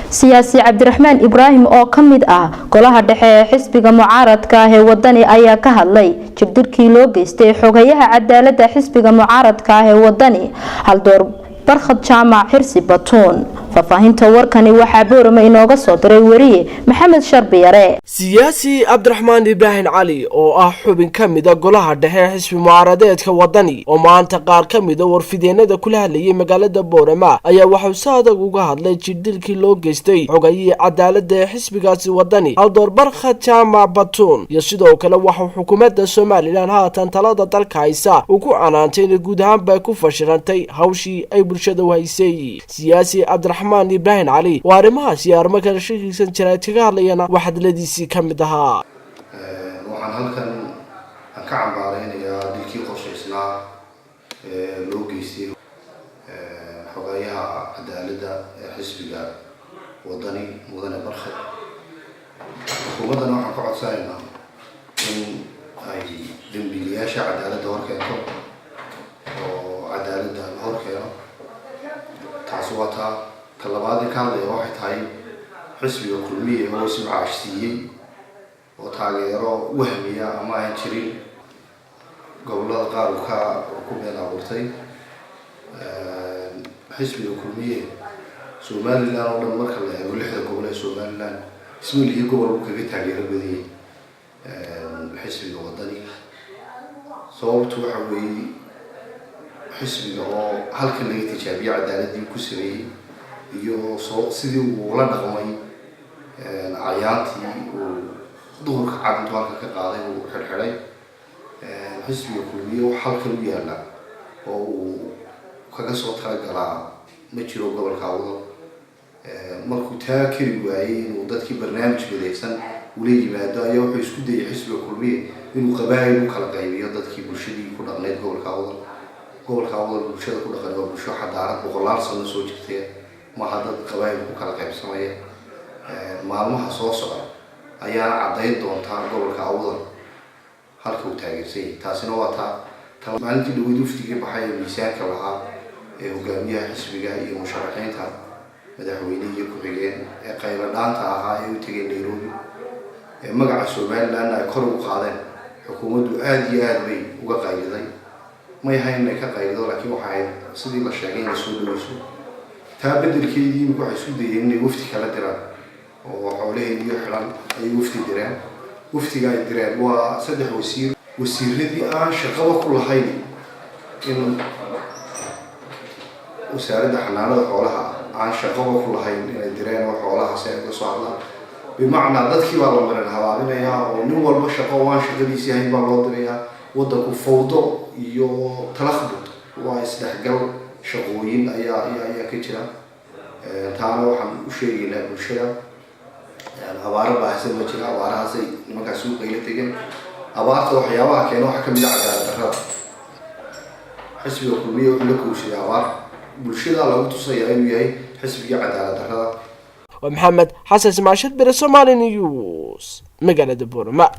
siyaasi Cabdiraxmaan Ibraahim oo kamid ah golaha dhexe ee xisbiga mucaaradka ah ee wadani ayaa ka hadlay jibdirkii loo geystay xogayaha cadaaladda xisbiga mucaaradka ah ee wadani Haldoor Barkhad Jaamac Xirsi Batuun faafahinta warkani waxa boorama inooga soo diray wariye Maxamed Sharbiyare siyaasi Cabdiraxmaan Ibraahim Cali oo ah xubin kamid ah golaha dhexe xisbi mucaaradeedka wadani oo maanta qaar kamid ah warfideenada kula hadlayay magaalada Boorama ayaa waxa uu saadag uga hadlay jibdirkii loo geystay xogayaha cadaaladda xisbigaasi wadani Haldoor Barkhad Jaamac Batuun iyo sidoo kale waxa xukuumadda Soomaaliland haatan talada dalka haysa uu ku canaantay in guud ahaan bay ku fashilantay hawshii ay bulshada u haysay siyaasi Cabdiraxmaan Ibraahim Cali waarimahaas iyo arrimo kale sheegaysan jiray kaga hadlayana waxadladiisii kamid ahaa waxaan halkan ka cambaaraynayaa dilkii qorshaysnaa loo geystay xogayaha cadaaladda xisbiga wadani mudane Barkhad xukuumadana waxaan ka codsanaynaa in ay dambiilayaasha cadaaladda horkeento oo cadaaladda horkeeno taas waa taa talabaad ka hadlaya waxay tahay xisbiga kulmiye oo ismaac siiyay oo taageero wahmiya ama aan jirin gobolada qaar ku been abuurtay xisbiga kulmiye Soomaaliland oo dhan marka la eego lixda gobol ee Soomaaliland ismaaciil gobol kaga taageero badiyay xisbiga wadani sababtu waxa weeye xisbiga oo halka laga tijaabiyo cadaaladii ku sameeyay iyo sidii uu la dhaqmay ayaantii uu duurka cadaalad ka qaaday uu xirxiray xisbiga kulmiye oo halka u yaala oo uu kaga soo talagalaa ma jiro gobolka awdo markuu taakiri waayay inuu dadkii barnaamij midaysan u leeyimaado ayaa wuxuu isku dayay xisbiga kulmiye inuu qabaayil u kala qaybiyo dadkii bulshadii ku dhaqneed gobolka awdo bulshada ku dhaqan waa bulsho xadaarad boqolaal sano soo jirtay ma hadda qabaayil ku kala qaybsamaya maalmaha soo socda ayaa cadeyn doonta gobolka awdal halka uu taageersay taasina waa taa maalintii dawladda uftiga baxay miisaanka lahaa ee hogaamiyaha xisbiga iyo musharaxiinta madaxweynaha iyo ku-xigeen ee qaylo dhaanta ahaa ee u tagay Nairobi ee magaca Soomaaliland ay kor u qaadeen xukuumaddu aad iyo aad bay uga qayliday ma yahayn ka qaylido laakiin waxay sidii la sheegay in soo dhaweyso taa bedelkeedii waxay isku dayeen inay wafti kala diraan oo xoolaheedii xiran ay wafti direen waftiga ay direen waa saddex wasiiradii aan shaqada ku lahayn in wasaaradda xanaanada xoolaha aan shaqada ku lahayn inay direen oo xoolaha si ay u socdaan bimacnaa dadkii baa la marin habaabinayaa oo nin walba shaqo waan shaqadiisii hayn baa loo dirayaa waddanku fawdo iyo talakhbud waa isdhexgal shaqooyin ayaa ka jira taana waxaan u sheegaynaa bulshada abaaro baahsan ma jira abaarahaasay nimankaas u qaylo tegeen abaarta waxyaabaha keena waxaa kamid ah cadaalad darrada xisbiga kulmiye wuxuu la kooshay abaar bulshada lagu tusayaa inuu yahay xisbiga cadaalad darrada ومحمد حسن سماشد برسومالي نيوز مقالة بورما.